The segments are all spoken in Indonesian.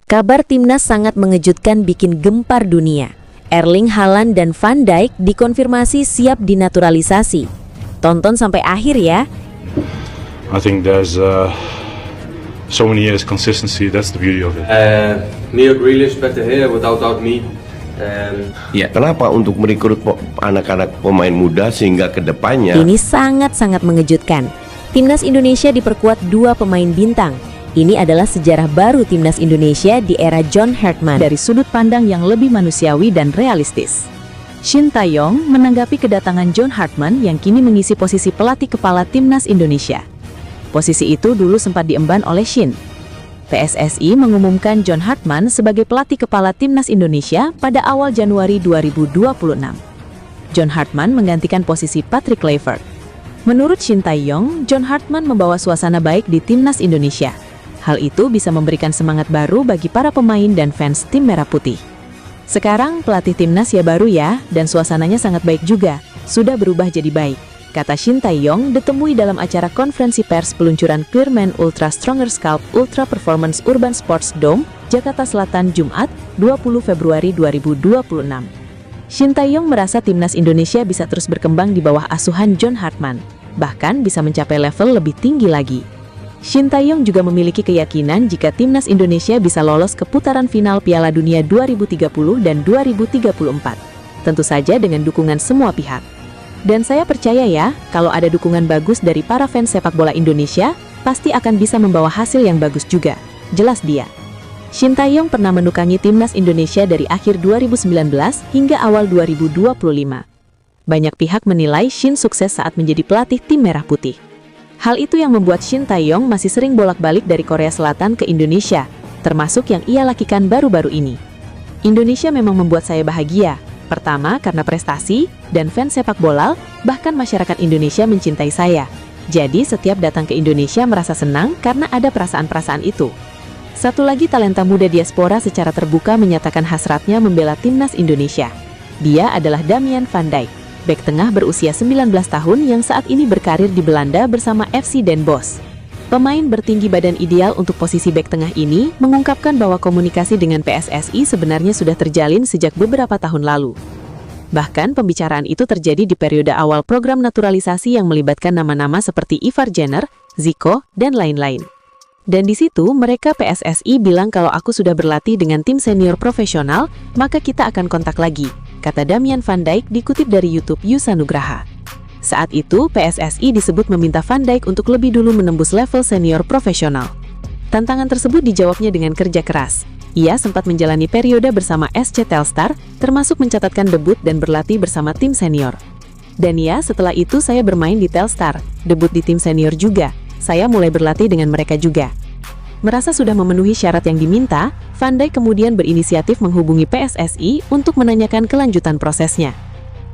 Kabar timnas sangat mengejutkan bikin gempar dunia. Erling Haaland dan Van Dijk dikonfirmasi siap dinaturalisasi. Tonton sampai akhir ya. I think there's so many years consistency. That's the beauty of it. Meer Grealish better here without me. Ya, kenapa untuk merekrut anak-anak pemain muda sehingga kedepannya Ini sangat-sangat mengejutkan. Timnas Indonesia diperkuat 2 pemain bintang. Ini adalah sejarah baru Timnas Indonesia di era John Hartman. Dari sudut pandang yang lebih manusiawi dan realistis, Shin Tae-yong menanggapi kedatangan John Hartman yang kini mengisi posisi pelatih kepala Timnas Indonesia. Posisi itu dulu sempat diemban oleh Shin. PSSI mengumumkan John Hartman sebagai pelatih kepala Timnas Indonesia pada awal Januari 2026. John Hartman menggantikan posisi Patrick Kluivert. Menurut Shin Tae-yong, John Hartman membawa suasana baik di Timnas Indonesia. Hal itu bisa memberikan semangat baru bagi para pemain dan fans tim Merah Putih. Sekarang pelatih timnas ya baru ya, dan suasananya sangat baik juga, sudah berubah jadi baik, kata Shin Tae-yong ditemui dalam acara konferensi pers peluncuran Clearman Ultra Stronger Scalp Ultra Performance Urban Sports Dome, Jakarta Selatan, Jumat, 20 Februari 2026. Shin Tae-yong merasa timnas Indonesia bisa terus berkembang di bawah asuhan John Hartman, bahkan bisa mencapai level lebih tinggi lagi. Shin Tae-yong juga memiliki keyakinan jika timnas Indonesia bisa lolos ke putaran final Piala Dunia 2030 dan 2034. Tentu saja dengan dukungan semua pihak. Dan saya percaya ya, kalau ada dukungan bagus dari para fans sepak bola Indonesia, pasti akan bisa membawa hasil yang bagus juga, jelas dia. Shin Tae-yong pernah menukangi timnas Indonesia dari akhir 2019 hingga awal 2025. Banyak pihak menilai Shin sukses saat menjadi pelatih tim Merah Putih. Hal itu yang membuat Shin Tae-yong masih sering bolak-balik dari Korea Selatan ke Indonesia, termasuk yang ia lakukan baru-baru ini. Indonesia memang membuat saya bahagia. Pertama, karena prestasi, dan fans sepak bola, bahkan masyarakat Indonesia mencintai saya. Jadi, setiap datang ke Indonesia merasa senang karena ada perasaan-perasaan itu. Satu lagi, talenta muda diaspora secara terbuka menyatakan hasratnya membela timnas Indonesia. Dia adalah Damian Van Dijk, bek tengah berusia 19 tahun yang saat ini berkarir di Belanda bersama FC Den Bosch. Pemain bertinggi badan ideal untuk posisi bek tengah ini mengungkapkan bahwa komunikasi dengan PSSI sebenarnya sudah terjalin sejak beberapa tahun lalu. Bahkan pembicaraan itu terjadi di periode awal program naturalisasi yang melibatkan nama-nama seperti Ivar Jenner, Zico, dan lain-lain. Dan di situ mereka PSSI bilang kalau aku sudah berlatih dengan tim senior profesional, maka kita akan kontak lagi, kata Damian Van Dijk dikutip dari YouTube Yusa Nugraha. Saat itu, PSSI disebut meminta Van Dijk untuk lebih dulu menembus level senior profesional. Tantangan tersebut dijawabnya dengan kerja keras. Ia sempat menjalani periode bersama SC Telstar, termasuk mencatatkan debut dan berlatih bersama tim senior. Dan ya, setelah itu saya bermain di Telstar, debut di tim senior juga. Saya mulai berlatih dengan mereka juga. Merasa sudah memenuhi syarat yang diminta, Van Dijk kemudian berinisiatif menghubungi PSSI untuk menanyakan kelanjutan prosesnya.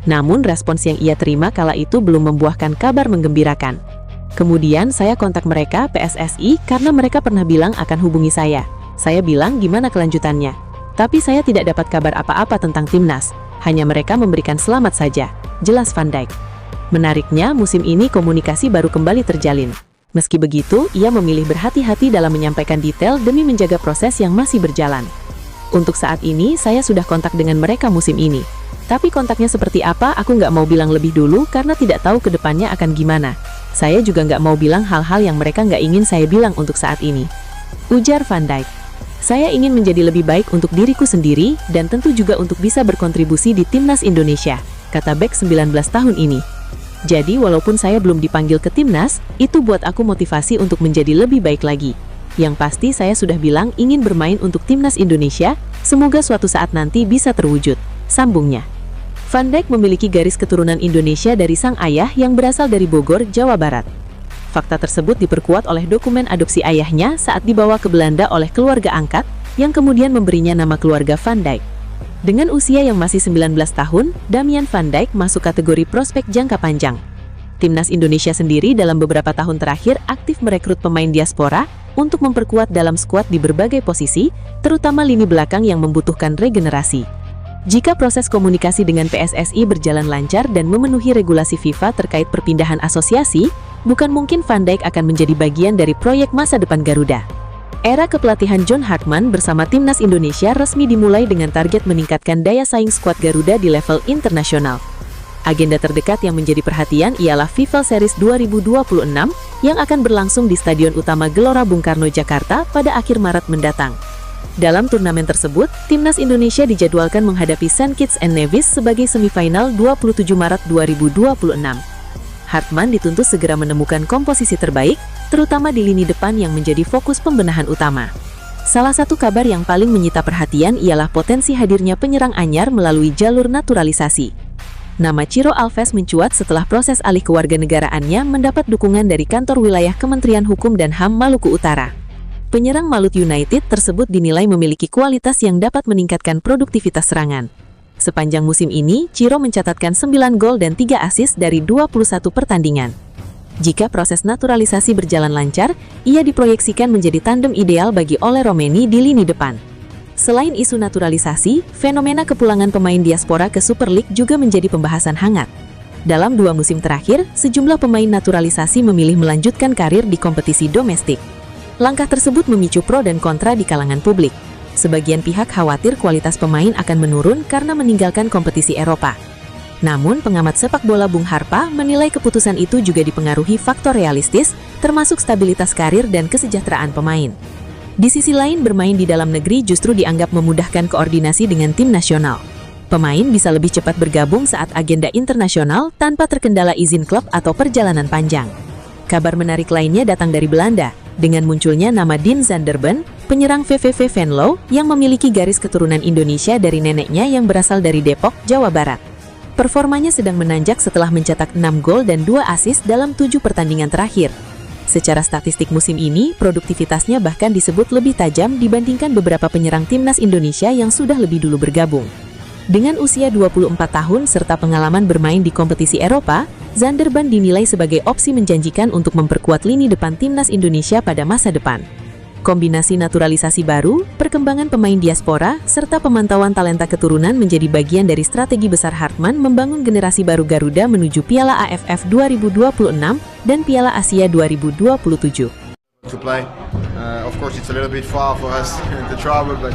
Namun respons yang ia terima kala itu belum membuahkan kabar menggembirakan. Kemudian saya kontak mereka PSSI karena mereka pernah bilang akan hubungi saya. Saya bilang gimana kelanjutannya. Tapi saya tidak dapat kabar apa-apa tentang timnas. Hanya mereka memberikan selamat saja, jelas Van Dijk. Menariknya, musim ini komunikasi baru kembali terjalin. Meski begitu, ia memilih berhati-hati dalam menyampaikan detail demi menjaga proses yang masih berjalan. Untuk saat ini, saya sudah kontak dengan mereka musim ini. Tapi kontaknya seperti apa, aku nggak mau bilang lebih dulu karena tidak tahu ke depannya akan gimana. Saya juga nggak mau bilang hal-hal yang mereka nggak ingin saya bilang untuk saat ini. Ujar Van Dijk. Saya ingin menjadi lebih baik untuk diriku sendiri dan tentu juga untuk bisa berkontribusi di timnas Indonesia, kata bek 19 tahun ini. Jadi walaupun saya belum dipanggil ke timnas, itu buat aku motivasi untuk menjadi lebih baik lagi. Yang pasti saya sudah bilang ingin bermain untuk timnas Indonesia, semoga suatu saat nanti bisa terwujud, sambungnya. Van Dijk memiliki garis keturunan Indonesia dari sang ayah yang berasal dari Bogor, Jawa Barat. Fakta tersebut diperkuat oleh dokumen adopsi ayahnya saat dibawa ke Belanda oleh keluarga angkat, yang kemudian memberinya nama keluarga Van Dijk. Dengan usia yang masih 19 tahun, Damian Van Dijk masuk kategori prospek jangka panjang. Timnas Indonesia sendiri dalam beberapa tahun terakhir aktif merekrut pemain diaspora untuk memperkuat dalam skuad di berbagai posisi, terutama lini belakang yang membutuhkan regenerasi. Jika proses komunikasi dengan PSSI berjalan lancar dan memenuhi regulasi FIFA terkait perpindahan asosiasi, bukan mungkin Van Dijk akan menjadi bagian dari proyek masa depan Garuda. Era kepelatihan John Hartman bersama timnas Indonesia resmi dimulai dengan target meningkatkan daya saing skuad Garuda di level internasional. Agenda terdekat yang menjadi perhatian ialah FIFA Series 2026 yang akan berlangsung di Stadion Utama Gelora Bung Karno, Jakarta pada akhir Maret mendatang. Dalam turnamen tersebut, timnas Indonesia dijadwalkan menghadapi St. Kitts and Nevis sebagai semifinal 27 Maret 2026. Hartman dituntut segera menemukan komposisi terbaik, terutama di lini depan yang menjadi fokus pembenahan utama. Salah satu kabar yang paling menyita perhatian ialah potensi hadirnya penyerang anyar melalui jalur naturalisasi. Nama Ciro Alves mencuat setelah proses alih kewarganegaraannya mendapat dukungan dari kantor wilayah Kementerian Hukum dan HAM Maluku Utara. Penyerang Malut United tersebut dinilai memiliki kualitas yang dapat meningkatkan produktivitas serangan. Sepanjang musim ini, Ciro mencatatkan 9 gol dan 3 assist dari 21 pertandingan. Jika proses naturalisasi berjalan lancar, ia diproyeksikan menjadi tandem ideal bagi Ole Romeni di lini depan. Selain isu naturalisasi, fenomena kepulangan pemain diaspora ke Super League juga menjadi pembahasan hangat. Dalam 2 musim terakhir, sejumlah pemain naturalisasi memilih melanjutkan karir di kompetisi domestik. Langkah tersebut memicu pro dan kontra di kalangan publik. Sebagian pihak khawatir kualitas pemain akan menurun karena meninggalkan kompetisi Eropa. Namun, pengamat sepak bola Bung Harpa menilai keputusan itu juga dipengaruhi faktor realistis, termasuk stabilitas karir dan kesejahteraan pemain. Di sisi lain, bermain di dalam negeri justru dianggap memudahkan koordinasi dengan tim nasional. Pemain bisa lebih cepat bergabung saat agenda internasional tanpa terkendala izin klub atau perjalanan panjang. Kabar menarik lainnya datang dari Belanda, dengan munculnya nama Dean Zanderban, penyerang VVV Venlo yang memiliki garis keturunan Indonesia dari neneknya yang berasal dari Depok, Jawa Barat. Performanya sedang menanjak setelah mencetak 6 gol dan 2 assist dalam 7 pertandingan terakhir. Secara statistik musim ini, produktivitasnya bahkan disebut lebih tajam dibandingkan beberapa penyerang timnas Indonesia yang sudah lebih dulu bergabung. Dengan usia 24 tahun serta pengalaman bermain di kompetisi Eropa, Zanderban dinilai sebagai opsi menjanjikan untuk memperkuat lini depan timnas Indonesia pada masa depan. Kombinasi naturalisasi baru, perkembangan pemain diaspora, serta pemantauan talenta keturunan menjadi bagian dari strategi besar Hartman membangun generasi baru Garuda menuju Piala AFF 2026 dan Piala Asia 2027. To play. Of course, it's a little bit far for us to travel, but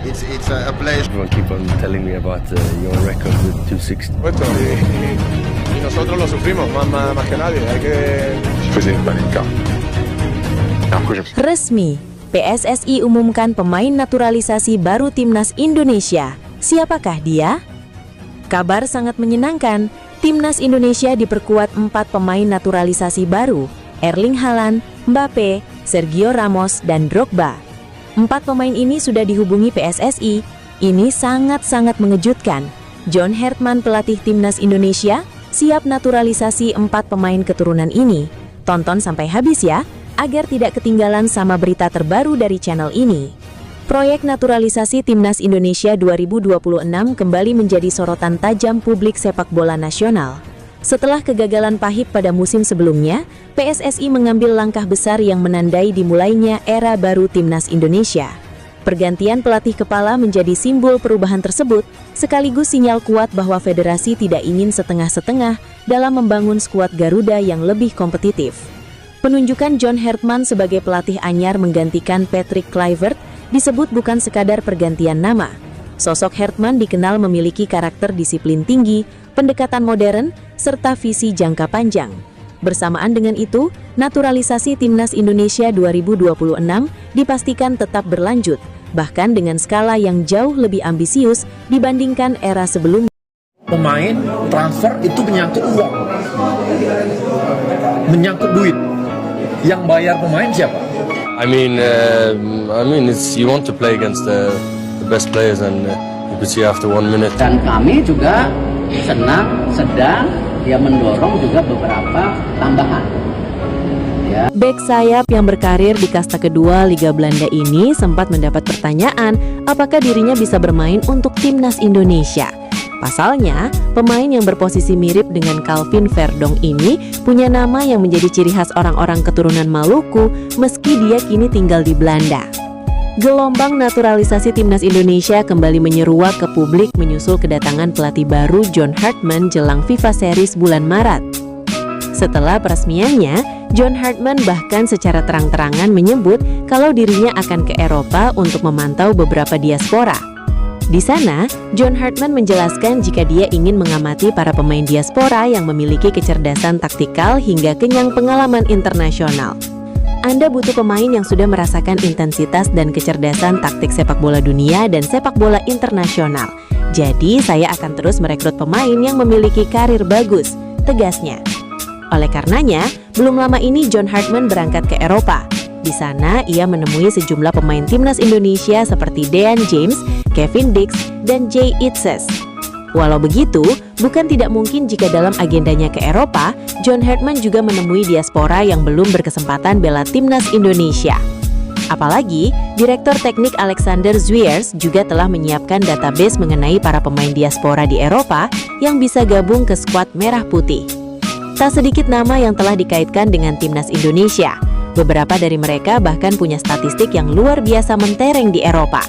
it's a place. Everyone keep on telling me about your record with 260. Y nosotros lo sufrimos más que nadie. Hay que. Resmi, PSSI umumkan pemain naturalisasi baru timnas Indonesia. Siapakah dia? Kabar sangat menyenangkan. Timnas Indonesia diperkuat 4 pemain naturalisasi baru, Erling Haaland, Mbappe, Sergio Ramos, dan Drogba. 4 pemain ini sudah dihubungi PSSI. Ini sangat-sangat mengejutkan. John Hartman, pelatih timnas Indonesia, siap naturalisasi 4 pemain keturunan ini. Tonton sampai habis ya, agar tidak ketinggalan sama berita terbaru dari channel ini. Proyek naturalisasi Timnas Indonesia 2026 kembali menjadi sorotan tajam publik sepak bola nasional. Setelah kegagalan pahit pada musim sebelumnya, PSSI mengambil langkah besar yang menandai dimulainya era baru Timnas Indonesia. Pergantian pelatih kepala menjadi simbol perubahan tersebut, sekaligus sinyal kuat bahwa federasi tidak ingin setengah-setengah dalam membangun skuad Garuda yang lebih kompetitif. Penunjukan John Hartman sebagai pelatih anyar menggantikan Patrick Kluivert disebut bukan sekadar pergantian nama. Sosok Hartman dikenal memiliki karakter disiplin tinggi, pendekatan modern, serta visi jangka panjang. Bersamaan dengan itu, naturalisasi Timnas Indonesia 2026 dipastikan tetap berlanjut, bahkan dengan skala yang jauh lebih ambisius dibandingkan era sebelumnya. Pemain transfer itu menyangkut uang, menyangkut duit. Yang bayar pemain siapa? I mean, it's you want to play against the best players, and you could see after 1 minute. Dan kami juga sedang mendorong juga beberapa tambahan. Bek sayap yang berkarir di kasta kedua Liga Belanda ini sempat mendapat pertanyaan apakah dirinya bisa bermain untuk timnas Indonesia. Pasalnya, pemain yang berposisi mirip dengan Calvin Verdong ini punya nama yang menjadi ciri khas orang-orang keturunan Maluku meski dia kini tinggal di Belanda. Gelombang naturalisasi Timnas Indonesia kembali menyeruak ke publik menyusul kedatangan pelatih baru John Hartman jelang FIFA Series bulan Maret. Setelah peresmiannya, John Hartman bahkan secara terang-terangan menyebut kalau dirinya akan ke Eropa untuk memantau beberapa diaspora. Di sana, John Hartman menjelaskan jika dia ingin mengamati para pemain diaspora yang memiliki kecerdasan taktikal hingga kenyang pengalaman internasional. Anda butuh pemain yang sudah merasakan intensitas dan kecerdasan taktik sepak bola dunia dan sepak bola internasional. Jadi, saya akan terus merekrut pemain yang memiliki karir bagus, tegasnya. Oleh karenanya, belum lama ini John Hartman berangkat ke Eropa. Di sana, ia menemui sejumlah pemain timnas Indonesia seperti Dean James, Kevin Dix, dan Jay Itzes. Walau begitu, bukan tidak mungkin jika dalam agendanya ke Eropa, John Hartman juga menemui diaspora yang belum berkesempatan bela timnas Indonesia. Apalagi, Direktur Teknik Alexander Zwiers juga telah menyiapkan database mengenai para pemain diaspora di Eropa yang bisa gabung ke skuad merah putih. Tak sedikit nama yang telah dikaitkan dengan timnas Indonesia. Beberapa dari mereka bahkan punya statistik yang luar biasa mentereng di Eropa.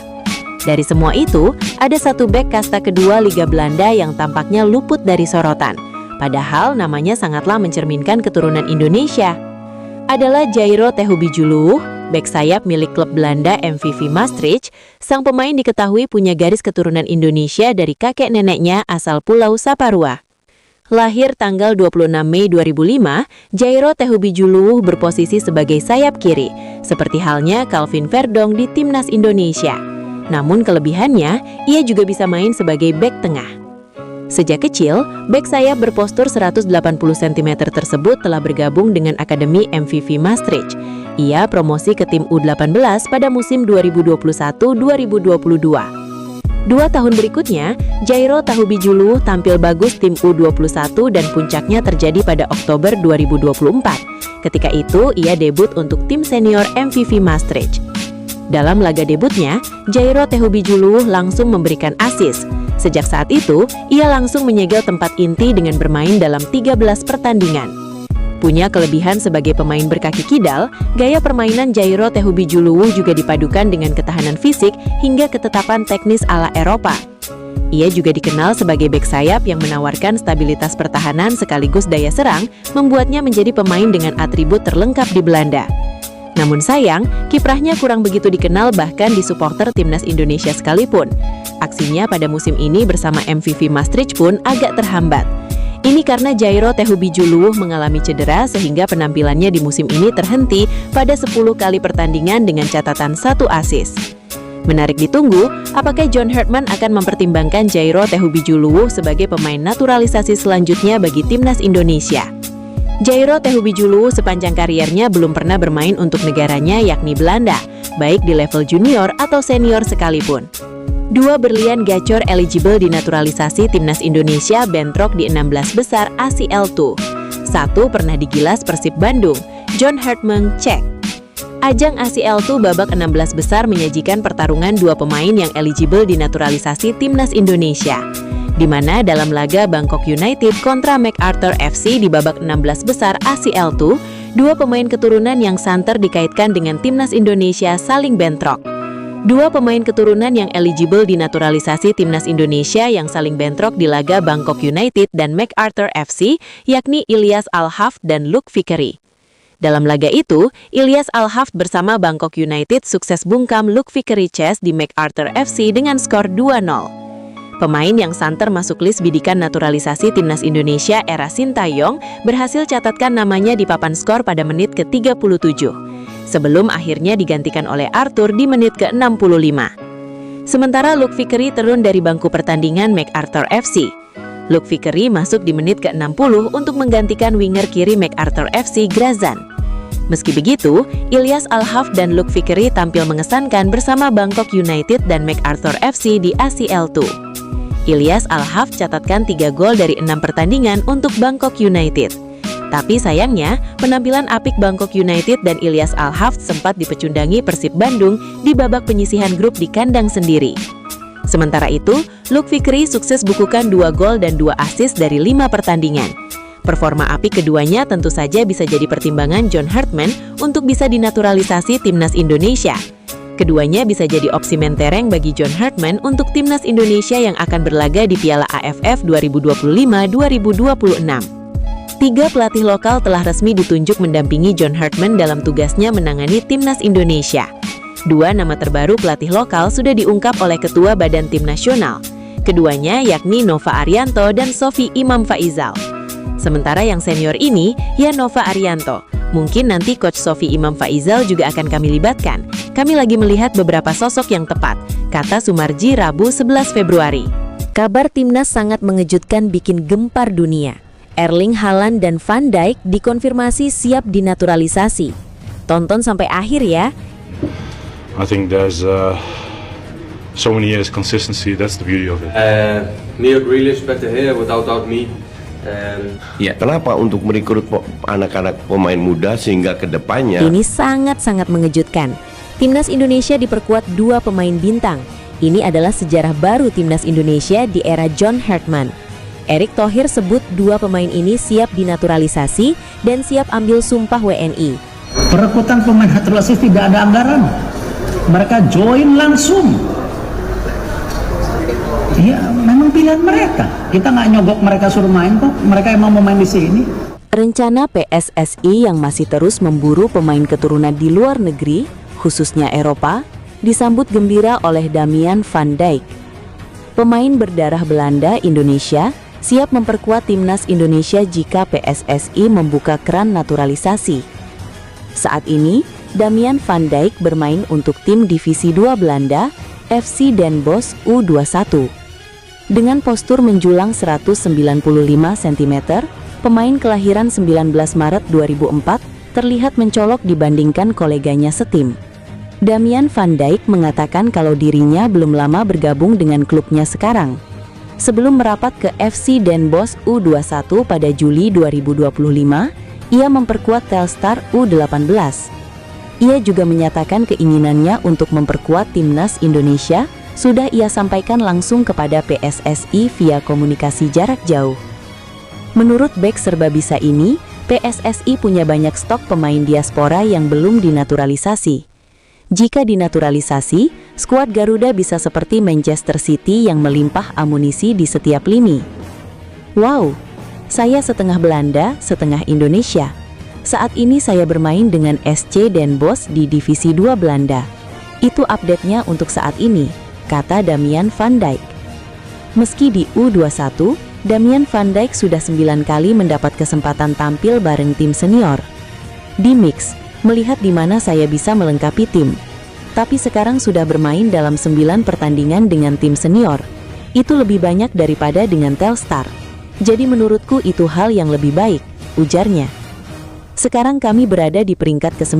Dari semua itu, ada satu bek kasta kedua Liga Belanda yang tampaknya luput dari sorotan. Padahal namanya sangatlah mencerminkan keturunan Indonesia. Adalah Jairo Tehubijuluh, bek sayap milik klub Belanda MVV Maastricht. Sang pemain diketahui punya garis keturunan Indonesia dari kakek neneknya asal Pulau Saparua. Lahir tanggal 26 Mei 2005, Jairo Tehubijuluh berposisi sebagai sayap kiri, seperti halnya Calvin Verdong di timnas Indonesia. Namun kelebihannya, ia juga bisa main sebagai bek tengah. Sejak kecil, bek sayap berpostur 180 cm tersebut telah bergabung dengan Akademi MVV Maastricht. Ia promosi ke tim U18 pada musim 2021-2022. 2 tahun berikutnya, Jairo Tehubijuluh tampil bagus tim U21 dan puncaknya terjadi pada Oktober 2024. Ketika itu, ia debut untuk tim senior MVV Maastricht. Dalam laga debutnya, Jairo Tehubijuluh langsung memberikan assist. Sejak saat itu, ia langsung menyegel tempat inti dengan bermain dalam 13 pertandingan. Punya kelebihan sebagai pemain berkaki kidal, gaya permainan Jairo Tehubijuluh juga dipadukan dengan ketahanan fisik hingga ketetapan teknis ala Eropa. Ia juga dikenal sebagai bek sayap yang menawarkan stabilitas pertahanan sekaligus daya serang, membuatnya menjadi pemain dengan atribut terlengkap di Belanda. Namun sayang, kiprahnya kurang begitu dikenal bahkan di supporter timnas Indonesia sekalipun. Aksinya pada musim ini bersama MVV Maastricht pun agak terhambat. Ini karena Jairo Tehubijuluh mengalami cedera sehingga penampilannya di musim ini terhenti pada 10 kali pertandingan dengan catatan 1 assist. Menarik ditunggu, apakah John Hartman akan mempertimbangkan Jairo Tehubijuluh sebagai pemain naturalisasi selanjutnya bagi timnas Indonesia. Jairo Tehubijuluh sepanjang kariernya belum pernah bermain untuk negaranya yakni Belanda, baik di level junior atau senior sekalipun. 2 berlian gacor eligible dinaturalisasi timnas Indonesia bentrok di 16 besar ACL II. 1 pernah digilas Persib Bandung, John Hartman cek. Ajang ACL II babak 16 besar menyajikan pertarungan 2 pemain yang eligible dinaturalisasi timnas Indonesia, di mana dalam laga Bangkok United kontra MacArthur FC di babak 16 besar ACL II, 2 pemain keturunan yang santer dikaitkan dengan timnas Indonesia saling bentrok. 2 pemain keturunan yang eligible dinaturalisasi timnas Indonesia yang saling bentrok di laga Bangkok United dan MacArthur FC, yakni Ilyas Al-Hafd dan Luke Vickery. Dalam laga itu, Ilyas Al-Hafd bersama Bangkok United sukses bungkam Luke Vickery Chess di MacArthur FC dengan skor 2-0. Pemain yang santer masuk list bidikan naturalisasi timnas Indonesia era Sintayong berhasil catatkan namanya di papan skor pada menit ke-37. Sebelum akhirnya digantikan oleh Arthur di menit ke-65. Sementara Luke Vickery turun dari bangku pertandingan MacArthur FC. Luke Vickery masuk di menit ke-60 untuk menggantikan winger kiri MacArthur FC Grazan. Meski begitu, Ilyas Al-Hafd dan Luke Vickery tampil mengesankan bersama Bangkok United dan MacArthur FC di ACL II. Ilyas Al-Hafd catatkan 3 gol dari 6 pertandingan untuk Bangkok United. Tapi sayangnya, penampilan apik Bangkok United dan Ilyas Al-Hafd sempat dipecundangi Persib Bandung di babak penyisihan grup di kandang sendiri. Sementara itu, Luke Vickery sukses bukukan 2 gol dan 2 assist dari 5 pertandingan. Performa apik keduanya tentu saja bisa jadi pertimbangan John Hartman untuk bisa dinaturalisasi timnas Indonesia. Keduanya bisa jadi opsi mentereng bagi John Hartman untuk timnas Indonesia yang akan berlaga di Piala AFF 2025-2026. 3 pelatih lokal telah resmi ditunjuk mendampingi John Hartman dalam tugasnya menangani timnas Indonesia. 2 nama terbaru pelatih lokal sudah diungkap oleh Ketua Badan Tim Nasional. Keduanya yakni Nova Arianto dan Sofi Imam Faizal. Sementara yang senior ini, ya Nova Arianto. Mungkin nanti Coach Sofi Imam Faizal juga akan kami libatkan. Kami lagi melihat beberapa sosok yang tepat, kata Sumarji Rabu 11 Februari. Kabar timnas sangat mengejutkan bikin gempar dunia. Erling Haaland dan Van Dijk dikonfirmasi siap dinaturalisasi. Tonton sampai akhir ya. I think there's so many years consistency. That's the beauty of it. Mio Grealish better here without me. Kenapa untuk merekrut anak-anak pemain muda sehingga kedepannya? Ini sangat-sangat mengejutkan. Timnas Indonesia diperkuat 2 pemain bintang. Ini adalah sejarah baru timnas Indonesia di era John Hartman. Erick Thohir sebut 2 pemain ini siap dinaturalisasi dan siap ambil sumpah WNI. Perekrutan pemain naturalisasi tidak ada anggaran. Mereka join langsung. Ya, memang pilihan mereka. Kita nggak nyogok mereka suruh main kok. Mereka emang mau main di sini. Rencana PSSI yang masih terus memburu pemain keturunan di luar negeri, khususnya Eropa, disambut gembira oleh Damian Van Dijk. Pemain berdarah Belanda Indonesia siap memperkuat timnas Indonesia jika PSSI membuka keran naturalisasi. Saat ini, Damian Van Dijk bermain untuk tim Divisi 2 Belanda, FC Den Bosch U21. Dengan postur menjulang 195 cm, pemain kelahiran 19 Maret 2004 terlihat mencolok dibandingkan koleganya setim. Damian Van Dijk mengatakan kalau dirinya belum lama bergabung dengan klubnya sekarang. Sebelum merapat ke FC Den Bosch U21 pada Juli 2025, ia memperkuat Telstar U18. Ia juga menyatakan keinginannya untuk memperkuat timnas Indonesia sudah ia sampaikan langsung kepada PSSI via komunikasi jarak jauh. Menurut bek serbabisa ini, PSSI punya banyak stok pemain diaspora yang belum dinaturalisasi. Jika dinaturalisasi, skuad Garuda bisa seperti Manchester City yang melimpah amunisi di setiap lini. Wow, saya setengah Belanda, setengah Indonesia. Saat ini saya bermain dengan SC Den Bosch di Divisi 2 Belanda. Itu update-nya untuk saat ini, kata Damian Van Dijk. Meski di U21, Damian Van Dijk sudah 9 kali mendapat kesempatan tampil bareng tim senior. Di mix, melihat di mana saya bisa melengkapi tim. Tapi sekarang sudah bermain dalam 9 pertandingan dengan tim senior. Itu lebih banyak daripada dengan Telstar. Jadi menurutku itu hal yang lebih baik, ujarnya. Sekarang kami berada di peringkat ke-9.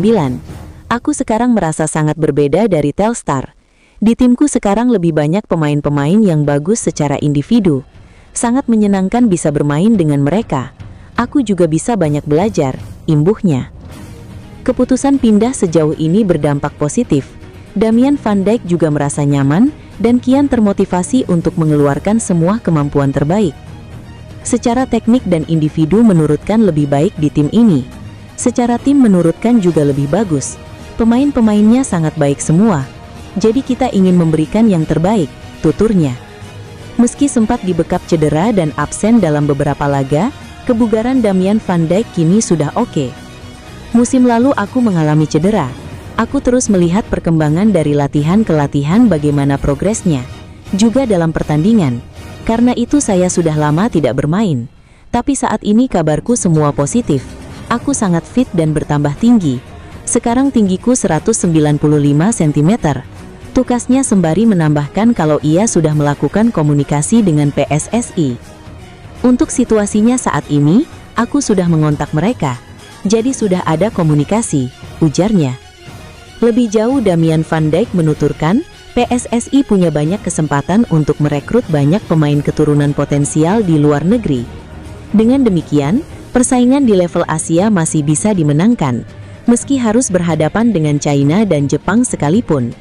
Aku sekarang merasa sangat berbeda dari Telstar. Di timku sekarang lebih banyak pemain-pemain yang bagus secara individu. Sangat menyenangkan bisa bermain dengan mereka. Aku juga bisa banyak belajar, imbuhnya. Keputusan pindah sejauh ini berdampak positif. Damian Van Dijk juga merasa nyaman dan kian termotivasi untuk mengeluarkan semua kemampuan terbaik. Secara teknik dan individu menurutkan lebih baik di tim ini. Secara tim menurutkan juga lebih bagus. Pemain-pemainnya sangat baik semua. Jadi kita ingin memberikan yang terbaik, tuturnya. Meski sempat dibekap cedera dan absen dalam beberapa laga, kebugaran Damian Van Dijk kini sudah oke. Musim lalu aku mengalami cedera. Aku terus melihat perkembangan dari latihan ke latihan bagaimana progresnya, juga dalam pertandingan. Karena itu saya sudah lama tidak bermain. Tapi saat ini kabarku semua positif. Aku sangat fit dan bertambah tinggi. Sekarang tinggiku 195 cm. Tukasnya sembari menambahkan kalau ia sudah melakukan komunikasi dengan PSSI. Untuk situasinya saat ini, aku sudah mengontak mereka. Jadi sudah ada komunikasi, ujarnya. Lebih jauh Damian Van Dijk menuturkan, PSSI punya banyak kesempatan untuk merekrut banyak pemain keturunan potensial di luar negeri. Dengan demikian, persaingan di level Asia masih bisa dimenangkan, meski harus berhadapan dengan China dan Jepang sekalipun.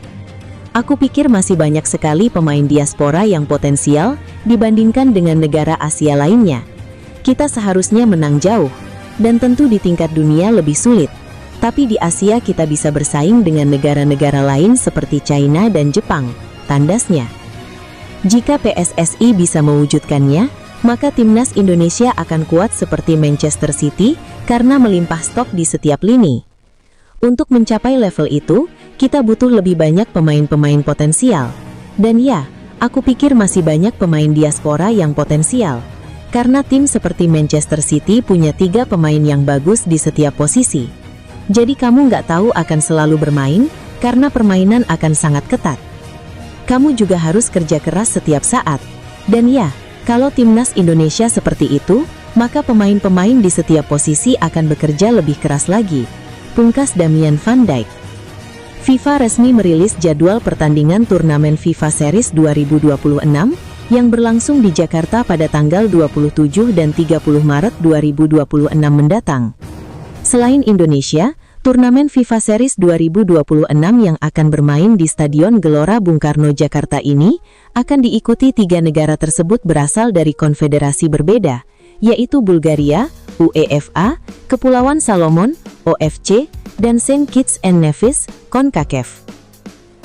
Aku pikir masih banyak sekali pemain diaspora yang potensial dibandingkan dengan negara Asia lainnya. Kita seharusnya menang jauh. Dan tentu di tingkat dunia lebih sulit. Tapi di Asia kita bisa bersaing dengan negara-negara lain seperti China dan Jepang, tandasnya. Jika PSSI bisa mewujudkannya, maka timnas Indonesia akan kuat seperti Manchester City karena melimpah stok di setiap lini. Untuk mencapai level itu, kita butuh lebih banyak pemain-pemain potensial. Dan ya, aku pikir masih banyak pemain diaspora yang potensial. Karena tim seperti Manchester City punya 3 pemain yang bagus di setiap posisi. Jadi kamu nggak tahu akan selalu bermain, karena permainan akan sangat ketat. Kamu juga harus kerja keras setiap saat. Dan ya, kalau timnas Indonesia seperti itu, maka pemain-pemain di setiap posisi akan bekerja lebih keras lagi. Pungkas Damian Van Dijk. FIFA resmi merilis jadwal pertandingan turnamen FIFA Series 2026 yang berlangsung di Jakarta pada tanggal 27 dan 30 Maret 2026 mendatang. Selain Indonesia, turnamen FIFA Series 2026 yang akan bermain di Stadion Gelora Bung Karno Jakarta ini akan diikuti 3 negara tersebut berasal dari konfederasi berbeda, yaitu Bulgaria, UEFA, Kepulauan Salomon, OFC, dan Saint Kitts and Nevis, CONCACAF.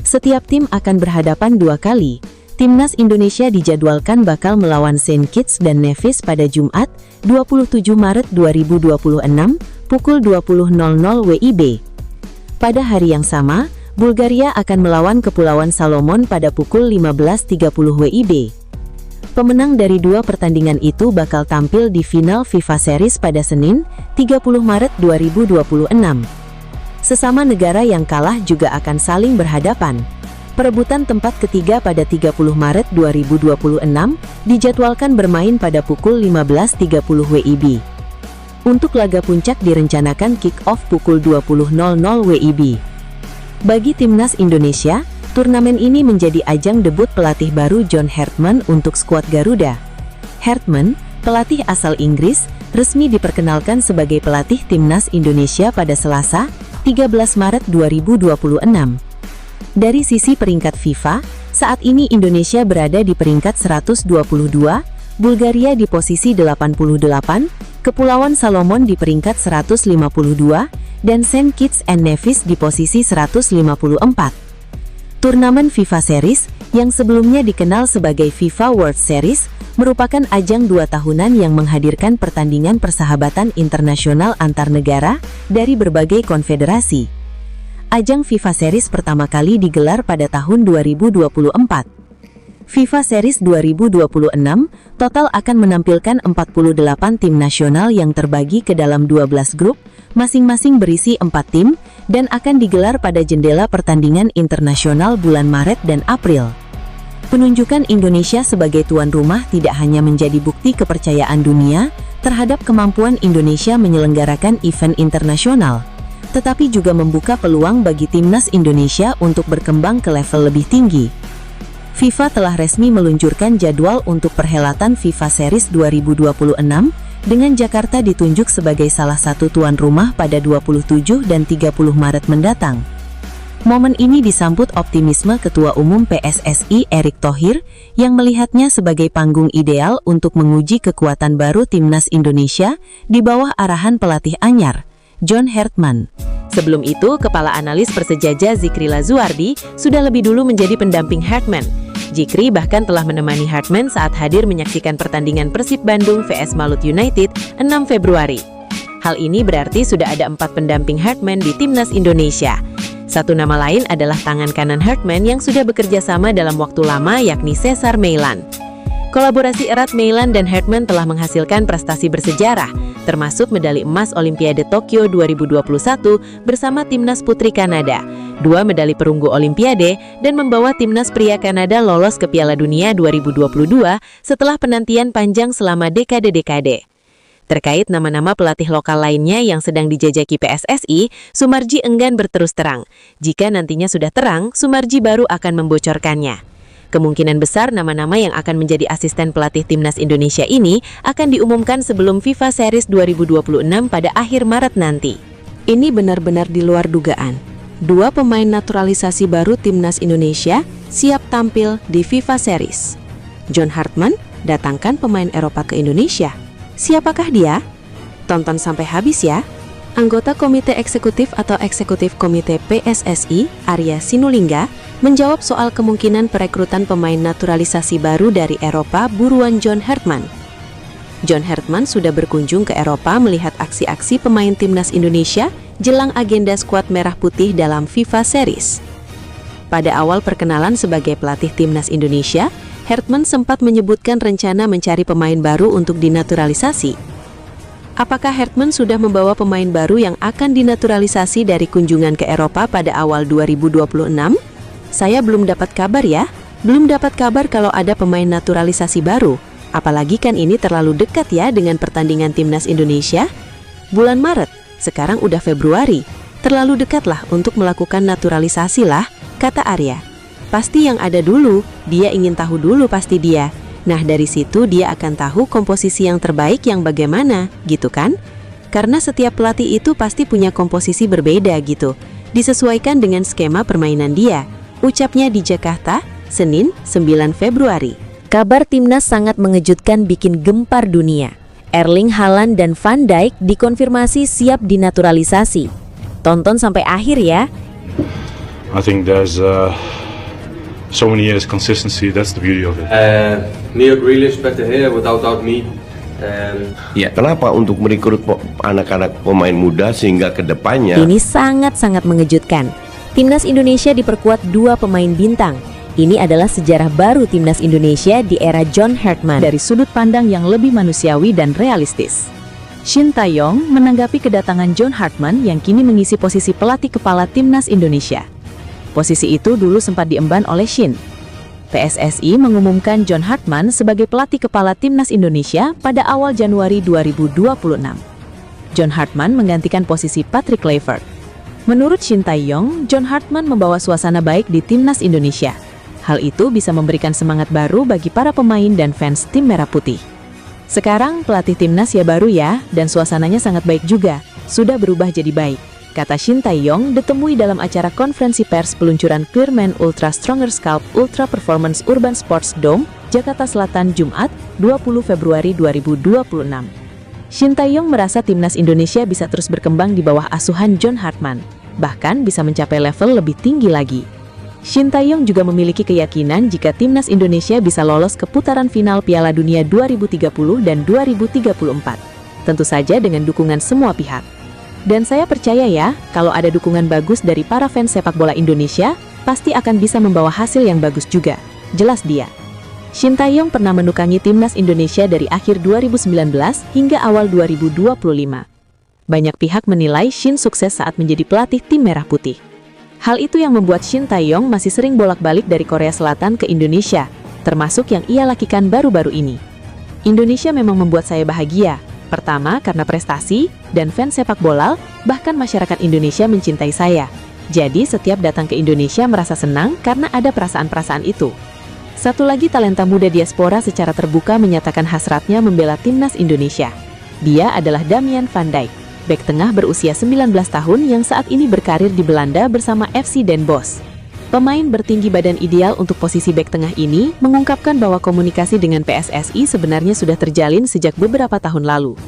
Setiap tim akan berhadapan 2 kali. Timnas Indonesia dijadwalkan bakal melawan Saint Kitts dan Nevis pada Jumat, 27 Maret 2026, pukul 20.00 WIB. Pada hari yang sama, Bulgaria akan melawan Kepulauan Salomon pada pukul 15.30 WIB. Pemenang dari 2 pertandingan itu bakal tampil di final FIFA Series pada Senin, 30 Maret 2026. Sesama negara yang kalah juga akan saling berhadapan. Perebutan tempat ketiga pada 30 Maret 2026 dijadwalkan bermain pada pukul 15.30 WIB. Untuk laga puncak direncanakan kick-off pukul 20.00 WIB. Bagi timnas Indonesia, turnamen ini menjadi ajang debut pelatih baru John Hartman untuk skuad Garuda. Hartman, pelatih asal Inggris, resmi diperkenalkan sebagai pelatih timnas Indonesia pada Selasa, 13 Maret 2026. Dari sisi peringkat FIFA, saat ini Indonesia berada di peringkat 122, Bulgaria di posisi 88, Kepulauan Salomon di peringkat 152, dan Saint Kitts and Nevis di posisi 154. Turnamen FIFA Series, yang sebelumnya dikenal sebagai FIFA World Series, merupakan ajang 2 tahunan yang menghadirkan pertandingan persahabatan internasional antar negara dari berbagai konfederasi. Ajang FIFA Series pertama kali digelar pada tahun 2024. FIFA Series 2026 total akan menampilkan 48 tim nasional yang terbagi ke dalam 12 grup, masing-masing berisi 4 tim, dan akan digelar pada jendela pertandingan internasional bulan Maret dan April. Penunjukan Indonesia sebagai tuan rumah tidak hanya menjadi bukti kepercayaan dunia terhadap kemampuan Indonesia menyelenggarakan event internasional, tetapi juga membuka peluang bagi timnas Indonesia untuk berkembang ke level lebih tinggi. FIFA telah resmi meluncurkan jadwal untuk perhelatan FIFA Series 2026 dengan Jakarta ditunjuk sebagai salah satu tuan rumah pada 27 dan 30 Maret mendatang. Momen ini disambut optimisme Ketua Umum PSSI Erick Thohir yang melihatnya sebagai panggung ideal untuk menguji kekuatan baru timnas Indonesia di bawah arahan pelatih anyar, John Hartman. Sebelum itu, Kepala Analis Persejajah Zikri Lazuardi sudah lebih dulu menjadi pendamping Hartman. Zikri bahkan telah menemani Hartman saat hadir menyaksikan pertandingan Persib Bandung vs Malut United 6 Februari. Hal ini berarti sudah ada 4 pendamping Hartman di timnas Indonesia. Satu nama lain adalah tangan kanan Hartman yang sudah bekerja sama dalam waktu lama, yakni Cesar Meilan. Kolaborasi erat Meilan dan Hartman telah menghasilkan prestasi bersejarah, termasuk medali emas Olimpiade Tokyo 2021 bersama timnas putri Kanada, 2 medali perunggu Olimpiade, dan membawa timnas pria Kanada lolos ke Piala Dunia 2022 setelah penantian panjang selama dekade-dekade. Terkait nama-nama pelatih lokal lainnya yang sedang dijajaki PSSI, Sumarji enggan berterus terang. Jika nantinya sudah terang, Sumarji baru akan membocorkannya. Kemungkinan besar nama-nama yang akan menjadi asisten pelatih timnas Indonesia ini akan diumumkan sebelum FIFA Series 2026 pada akhir Maret nanti. Ini benar-benar di luar dugaan. 2 pemain naturalisasi baru timnas Indonesia siap tampil di FIFA Series. John Hartman datangkan pemain Eropa ke Indonesia. Siapakah dia? Tonton sampai habis ya. Anggota Komite Eksekutif atau Eksekutif Komite PSSI, Arya Sinulinga, menjawab soal kemungkinan perekrutan pemain naturalisasi baru dari Eropa buruan John Hartman. John Hartman sudah berkunjung ke Eropa melihat aksi-aksi pemain timnas Indonesia jelang agenda skuad merah putih dalam FIFA Series. Pada awal perkenalan sebagai pelatih timnas Indonesia, Hartman sempat menyebutkan rencana mencari pemain baru untuk dinaturalisasi. Apakah Hartman sudah membawa pemain baru yang akan dinaturalisasi dari kunjungan ke Eropa pada awal 2026? Saya belum dapat kabar ya. Belum dapat kabar kalau ada pemain naturalisasi baru. Apalagi kan ini terlalu dekat ya dengan pertandingan timnas Indonesia. Bulan Maret, sekarang udah Februari. Terlalu dekatlah untuk melakukan naturalisasi lah, kata Arya. Pasti yang ada dulu, dia ingin tahu dulu pasti dia. Nah dari situ dia akan tahu komposisi yang terbaik yang bagaimana, gitu kan? Karena setiap pelatih itu pasti punya komposisi berbeda gitu. Disesuaikan dengan skema permainan dia. Ucapnya di Jakarta, Senin, 9 Februari. Kabar timnas sangat mengejutkan bikin gempar dunia. Erling Haaland dan Van Dijk dikonfirmasi siap dinaturalisasi. Tonton sampai akhir ya. I think there's so many years consistency. That's the beauty of it. Me Grealish better here without me. Kenapa untuk merekrut anak-anak pemain muda sehingga kedepannya? Ini sangat-sangat mengejutkan. Timnas Indonesia diperkuat 2 pemain bintang. Ini adalah sejarah baru timnas Indonesia di era John Hartman. Dari sudut pandang yang lebih manusiawi dan realistis, Shin Tae-yong menanggapi kedatangan John Hartman yang kini mengisi posisi pelatih kepala timnas Indonesia. Posisi itu dulu sempat diemban oleh Shin. PSSI mengumumkan John Hartman sebagai pelatih kepala timnas Indonesia pada awal Januari 2026. John Hartman menggantikan posisi Patrick Kluivert. Menurut Shin Tae-yong, John Hartman membawa suasana baik di timnas Indonesia. Hal itu bisa memberikan semangat baru bagi para pemain dan fans tim Merah Putih. Sekarang pelatih timnas ya baru ya, dan suasananya sangat baik juga. Sudah berubah jadi baik, kata Shin Tae-yong ditemui dalam acara konferensi pers peluncuran Clearman Ultra Stronger Scalp Ultra Performance Urban Sports Dome, Jakarta Selatan, Jumat, 20 Februari 2026. Shin Tae-yong merasa timnas Indonesia bisa terus berkembang di bawah asuhan John Hartman, bahkan bisa mencapai level lebih tinggi lagi. Shin Tae-yong juga memiliki keyakinan jika timnas Indonesia bisa lolos ke putaran final Piala Dunia 2030 dan 2034. Tentu saja dengan dukungan semua pihak. Dan saya percaya ya, kalau ada dukungan bagus dari para fans sepak bola Indonesia, pasti akan bisa membawa hasil yang bagus juga. Jelas dia. Shin Tae-yong pernah menukangi timnas Indonesia dari akhir 2019 hingga awal 2025. Banyak pihak menilai Shin sukses saat menjadi pelatih tim Merah Putih. Hal itu yang membuat Shin Tae-yong masih sering bolak-balik dari Korea Selatan ke Indonesia, termasuk yang ia lakukan baru-baru ini. Indonesia memang membuat saya bahagia. Pertama, karena prestasi, dan fans sepak bola, bahkan masyarakat Indonesia mencintai saya. Jadi, setiap datang ke Indonesia merasa senang karena ada perasaan-perasaan itu. Satu lagi, talenta muda diaspora secara terbuka menyatakan hasratnya membela timnas Indonesia. Dia adalah Damian Van Dijk, bek tengah berusia 19 tahun yang saat ini berkarir di Belanda bersama FC Den Bosch. Pemain bertinggi badan ideal untuk posisi bek tengah ini mengungkapkan bahwa komunikasi dengan PSSI sebenarnya sudah terjalin sejak beberapa tahun lalu.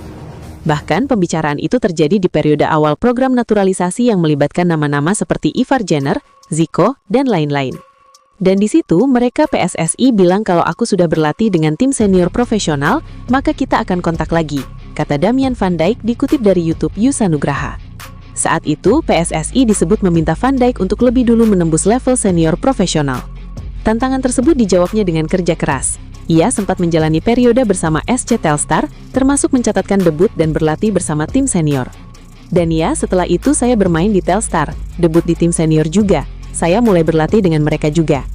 Bahkan pembicaraan itu terjadi di periode awal program naturalisasi yang melibatkan nama-nama seperti Ivar Jenner, Zico, dan lain-lain. Dan di situ mereka PSSI bilang kalau aku sudah berlatih dengan tim senior profesional, maka kita akan kontak lagi, kata Damian Van Dijk dikutip dari YouTube Yusa Nugraha. Saat itu, PSSI disebut meminta Van Dijk untuk lebih dulu menembus level senior profesional. Tantangan tersebut dijawabnya dengan kerja keras. Ia sempat menjalani periode bersama SC Telstar, termasuk mencatatkan debut dan berlatih bersama tim senior. Dan ya, setelah itu saya bermain di Telstar, debut di tim senior juga. Saya mulai berlatih dengan mereka juga.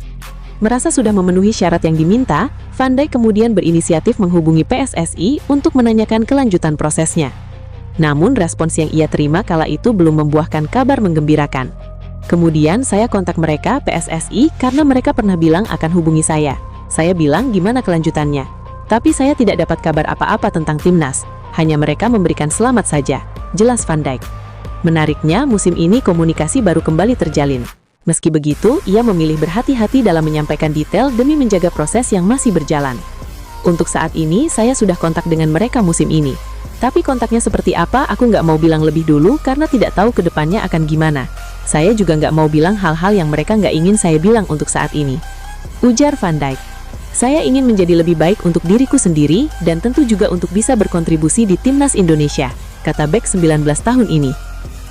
Merasa sudah memenuhi syarat yang diminta, Van Dijk kemudian berinisiatif menghubungi PSSI untuk menanyakan kelanjutan prosesnya. Namun respons yang ia terima kala itu belum membuahkan kabar menggembirakan. Kemudian saya kontak mereka PSSI karena mereka pernah bilang akan hubungi saya. Saya bilang gimana kelanjutannya. Tapi saya tidak dapat kabar apa-apa tentang timnas. Hanya mereka memberikan selamat saja, jelas Van Dijk. Menariknya, musim ini komunikasi baru kembali terjalin. Meski begitu, ia memilih berhati-hati dalam menyampaikan detail demi menjaga proses yang masih berjalan. Untuk saat ini, saya sudah kontak dengan mereka musim ini. Tapi kontaknya seperti apa, aku nggak mau bilang lebih dulu karena tidak tahu ke depannya akan gimana. Saya juga nggak mau bilang hal-hal yang mereka nggak ingin saya bilang untuk saat ini. Ujar Van Dijk. Saya ingin menjadi lebih baik untuk diriku sendiri dan tentu juga untuk bisa berkontribusi di Timnas Indonesia, kata bek 19 tahun ini.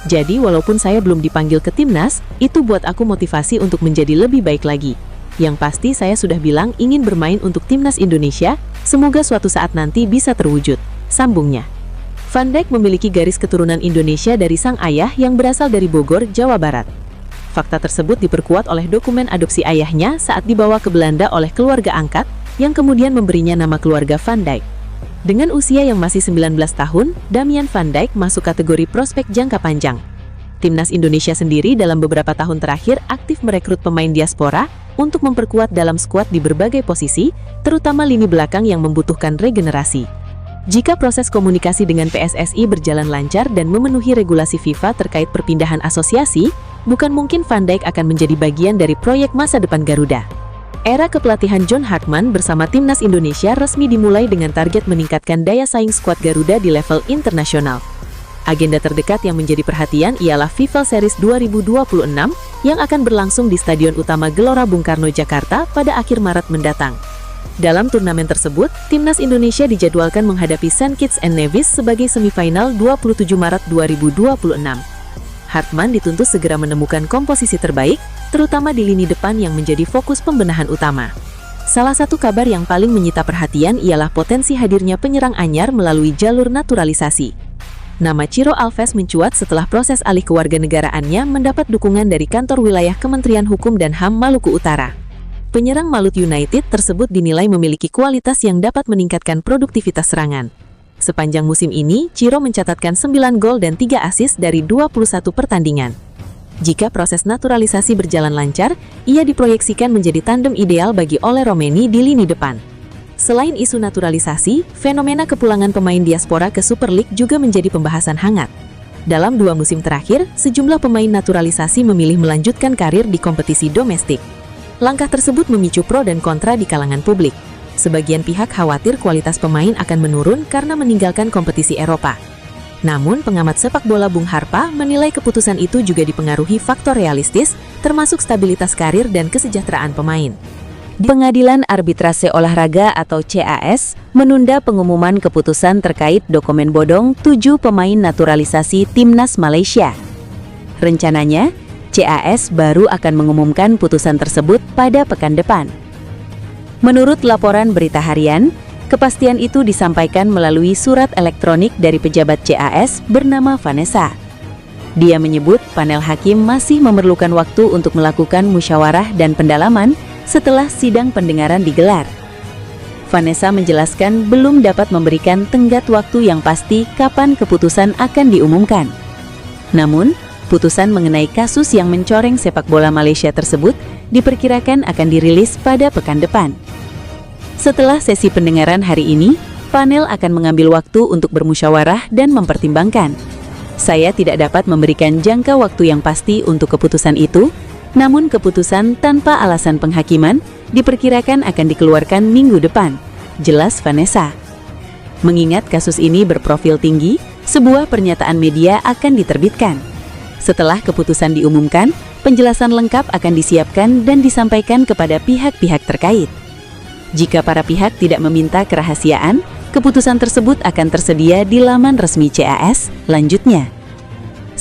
Jadi walaupun saya belum dipanggil ke Timnas, itu buat aku motivasi untuk menjadi lebih baik lagi. Yang pasti saya sudah bilang ingin bermain untuk Timnas Indonesia, semoga suatu saat nanti bisa terwujud, sambungnya. Van Dijk memiliki garis keturunan Indonesia dari sang ayah yang berasal dari Bogor, Jawa Barat. Fakta tersebut diperkuat oleh dokumen adopsi ayahnya saat dibawa ke Belanda oleh keluarga angkat, yang kemudian memberinya nama keluarga Van Dijk. Dengan usia yang masih 19 tahun, Damian Van Dijk masuk kategori prospek jangka panjang. Timnas Indonesia sendiri dalam beberapa tahun terakhir aktif merekrut pemain diaspora untuk memperkuat dalam skuad di berbagai posisi, terutama lini belakang yang membutuhkan regenerasi. Jika proses komunikasi dengan PSSI berjalan lancar dan memenuhi regulasi FIFA terkait perpindahan asosiasi, bukan mungkin Van Dijk akan menjadi bagian dari proyek masa depan Garuda. Era kepelatihan John Hartman bersama Timnas Indonesia resmi dimulai dengan target meningkatkan daya saing skuad Garuda di level internasional. Agenda terdekat yang menjadi perhatian ialah FIFA Series 2026 yang akan berlangsung di Stadion Utama Gelora Bung Karno, Jakarta pada akhir Maret mendatang. Dalam turnamen tersebut, Timnas Indonesia dijadwalkan menghadapi St. Kitts and Nevis sebagai semifinal 27 Maret 2026. Hartman dituntut segera menemukan komposisi terbaik, terutama di lini depan yang menjadi fokus pembenahan utama. Salah satu kabar yang paling menyita perhatian ialah potensi hadirnya penyerang anyar melalui jalur naturalisasi. Nama Ciro Alves mencuat setelah proses alih kewarganegaraannya mendapat dukungan dari kantor wilayah Kementerian Hukum dan HAM Maluku Utara. Penyerang Malut United tersebut dinilai memiliki kualitas yang dapat meningkatkan produktivitas serangan. Sepanjang musim ini, Ciro mencatatkan 9 gol dan 3 assist dari 21 pertandingan. Jika proses naturalisasi berjalan lancar, ia diproyeksikan menjadi tandem ideal bagi Ole Romeni di lini depan. Selain isu naturalisasi, fenomena kepulangan pemain diaspora ke Super League juga menjadi pembahasan hangat. Dalam 2 musim terakhir, sejumlah pemain naturalisasi memilih melanjutkan karir di kompetisi domestik. Langkah tersebut memicu pro dan kontra di kalangan publik. Sebagian pihak khawatir kualitas pemain akan menurun karena meninggalkan kompetisi Eropa. Namun, pengamat sepak bola Bung Harpa menilai keputusan itu juga dipengaruhi faktor realistis, termasuk stabilitas karir dan kesejahteraan pemain. Pengadilan Arbitrase Olahraga atau CAS menunda pengumuman keputusan terkait dokumen bodong 7 pemain naturalisasi Timnas Malaysia. Rencananya, CAS baru akan mengumumkan putusan tersebut pada pekan depan. Menurut laporan Berita Harian, kepastian itu disampaikan melalui surat elektronik dari pejabat CAS bernama Vanessa. Dia menyebut panel hakim masih memerlukan waktu untuk melakukan musyawarah dan pendalaman setelah sidang pendengaran digelar. Vanessa menjelaskan belum dapat memberikan tenggat waktu yang pasti kapan keputusan akan diumumkan. Namun, putusan mengenai kasus yang mencoreng sepak bola Malaysia tersebut diperkirakan akan dirilis pada pekan depan. Setelah sesi pendengaran hari ini, panel akan mengambil waktu untuk bermusyawarah dan mempertimbangkan. Saya tidak dapat memberikan jangka waktu yang pasti untuk keputusan itu, namun keputusan tanpa alasan penghakiman diperkirakan akan dikeluarkan minggu depan, jelas Vanessa. Mengingat kasus ini berprofil tinggi, sebuah pernyataan media akan diterbitkan. Setelah keputusan diumumkan, penjelasan lengkap akan disiapkan dan disampaikan kepada pihak-pihak terkait. Jika para pihak tidak meminta kerahasiaan, keputusan tersebut akan tersedia di laman resmi CAS, lanjutnya.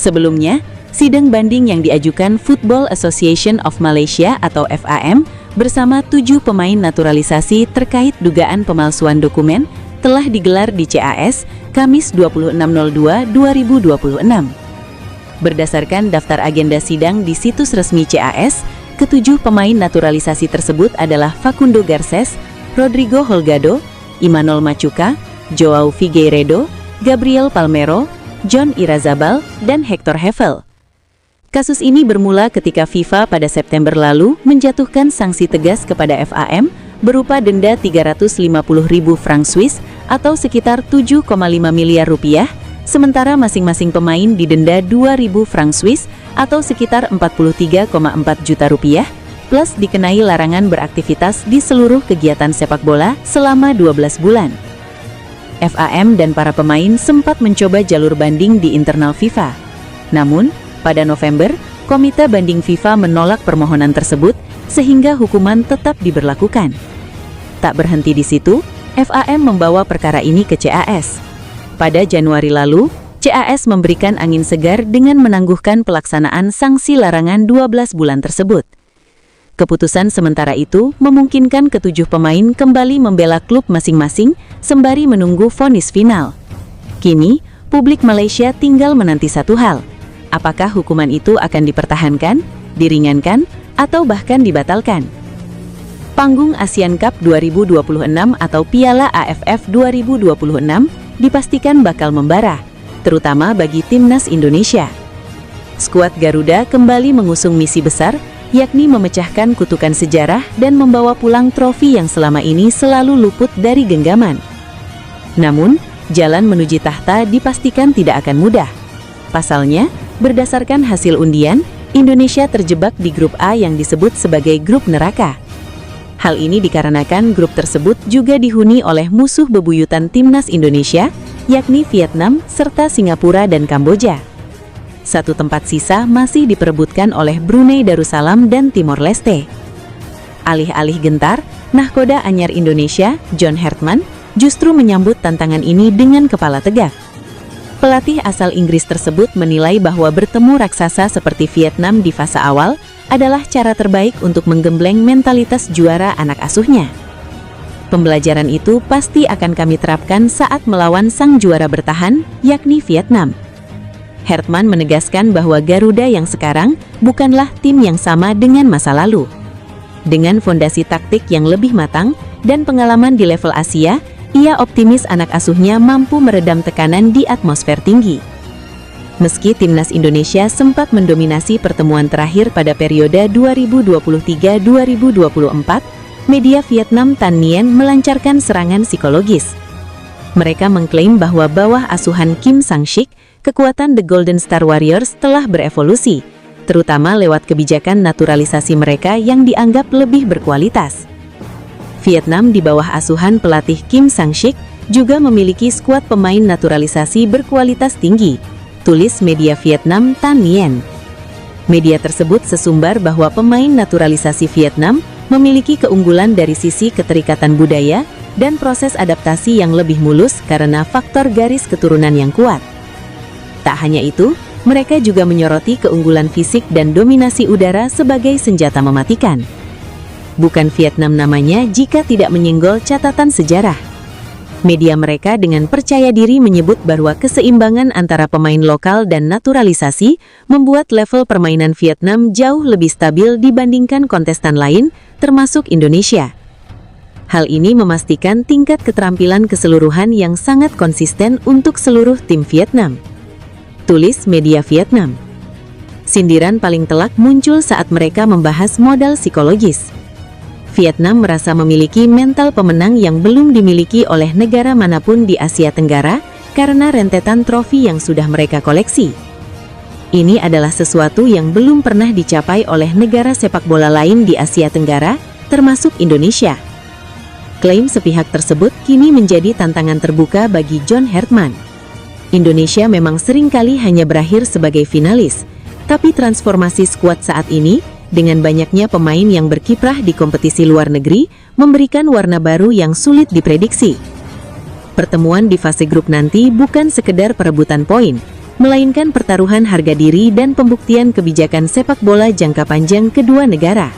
Sebelumnya, sidang banding yang diajukan Football Association of Malaysia atau FAM bersama 7 pemain naturalisasi terkait dugaan pemalsuan dokumen telah digelar di CAS Kamis 26/02/2026. Berdasarkan daftar agenda sidang di situs resmi CAS, ke-7 pemain naturalisasi tersebut adalah Facundo Garces, Rodrigo Holgado, Imanol Machuca, Joao Figueiredo, Gabriel Palmero, John Irazabal, dan Hector Hevel. Kasus ini bermula ketika FIFA pada September lalu menjatuhkan sanksi tegas kepada FAM berupa denda 350.000 franc Swiss atau sekitar 7,5 miliar rupiah, sementara masing-masing pemain didenda 2.000 franc Swiss atau sekitar 43,4 juta rupiah, plus dikenai larangan beraktivitas di seluruh kegiatan sepak bola selama 12 bulan. FAM dan para pemain sempat mencoba jalur banding di internal FIFA. Namun, pada November, Komite Banding FIFA menolak permohonan tersebut sehingga hukuman tetap diberlakukan. Tak berhenti di situ, FAM membawa perkara ini ke CAS. Pada Januari lalu, CAS memberikan angin segar dengan menangguhkan pelaksanaan sanksi larangan 12 bulan tersebut. Keputusan sementara itu memungkinkan ketujuh pemain kembali membela klub masing-masing sembari menunggu vonis final. Kini, publik Malaysia tinggal menanti satu hal. Apakah hukuman itu akan dipertahankan, diringankan, atau bahkan dibatalkan? Panggung ASEAN Cup 2026 atau Piala AFF 2026 dipastikan bakal membara, terutama bagi timnas Indonesia. Skuad Garuda kembali mengusung misi besar, yakni memecahkan kutukan sejarah dan membawa pulang trofi yang selama ini selalu luput dari genggaman. Namun, jalan menuju tahta dipastikan tidak akan mudah. Pasalnya, berdasarkan hasil undian, Indonesia terjebak di grup A yang disebut sebagai grup neraka. Hal ini dikarenakan grup tersebut juga dihuni oleh musuh bebuyutan timnas Indonesia, yakni Vietnam serta Singapura dan Kamboja. Satu tempat sisa masih diperebutkan oleh Brunei Darussalam dan Timor Leste. Alih-alih gentar, nahkoda anyar Indonesia, John Hartman, justru menyambut tantangan ini dengan kepala tegak. Pelatih asal Inggris tersebut menilai bahwa bertemu raksasa seperti Vietnam di fase awal adalah cara terbaik untuk menggembleng mentalitas juara anak asuhnya. Pembelajaran itu pasti akan kami terapkan saat melawan sang juara bertahan, yakni Vietnam. Hartman menegaskan bahwa Garuda yang sekarang bukanlah tim yang sama dengan masa lalu. Dengan fondasi taktik yang lebih matang dan pengalaman di level Asia, ia optimis anak asuhnya mampu meredam tekanan di atmosfer tinggi. Meski timnas Indonesia sempat mendominasi pertemuan terakhir pada periode 2023-2024, media Vietnam Tan Nghien melancarkan serangan psikologis. Mereka mengklaim bahwa bawah asuhan Kim Sang-sik, kekuatan The Golden Star Warriors telah berevolusi, terutama lewat kebijakan naturalisasi mereka yang dianggap lebih berkualitas. Vietnam di bawah asuhan pelatih Kim Sang-sik juga memiliki skuad pemain naturalisasi berkualitas tinggi, tulis media Vietnam Tan Nghien. Media tersebut sesumbar bahwa pemain naturalisasi Vietnam memiliki keunggulan dari sisi keterikatan budaya dan proses adaptasi yang lebih mulus karena faktor garis keturunan yang kuat. Tak hanya itu, mereka juga menyoroti keunggulan fisik dan dominasi udara sebagai senjata mematikan. Bukan Vietnam namanya jika tidak menyenggol catatan sejarah. Media mereka dengan percaya diri menyebut bahwa keseimbangan antara pemain lokal dan naturalisasi membuat level permainan Vietnam jauh lebih stabil dibandingkan kontestan lain, termasuk Indonesia. Hal ini memastikan tingkat keterampilan keseluruhan yang sangat konsisten untuk seluruh tim Vietnam, tulis media Vietnam. Sindiran paling telak muncul saat mereka membahas modal psikologis. Vietnam merasa memiliki mental pemenang yang belum dimiliki oleh negara manapun di Asia Tenggara karena rentetan trofi yang sudah mereka koleksi. Ini adalah sesuatu yang belum pernah dicapai oleh negara sepak bola lain di Asia Tenggara, termasuk Indonesia. Klaim sepihak tersebut kini menjadi tantangan terbuka bagi John Hartman. Indonesia memang seringkali hanya berakhir sebagai finalis, tapi transformasi skuad saat ini, dengan banyaknya pemain yang berkiprah di kompetisi luar negeri, memberikan warna baru yang sulit diprediksi. Pertemuan di fase grup nanti bukan sekedar perebutan poin, melainkan pertaruhan harga diri dan pembuktian kebijakan sepak bola jangka panjang kedua negara.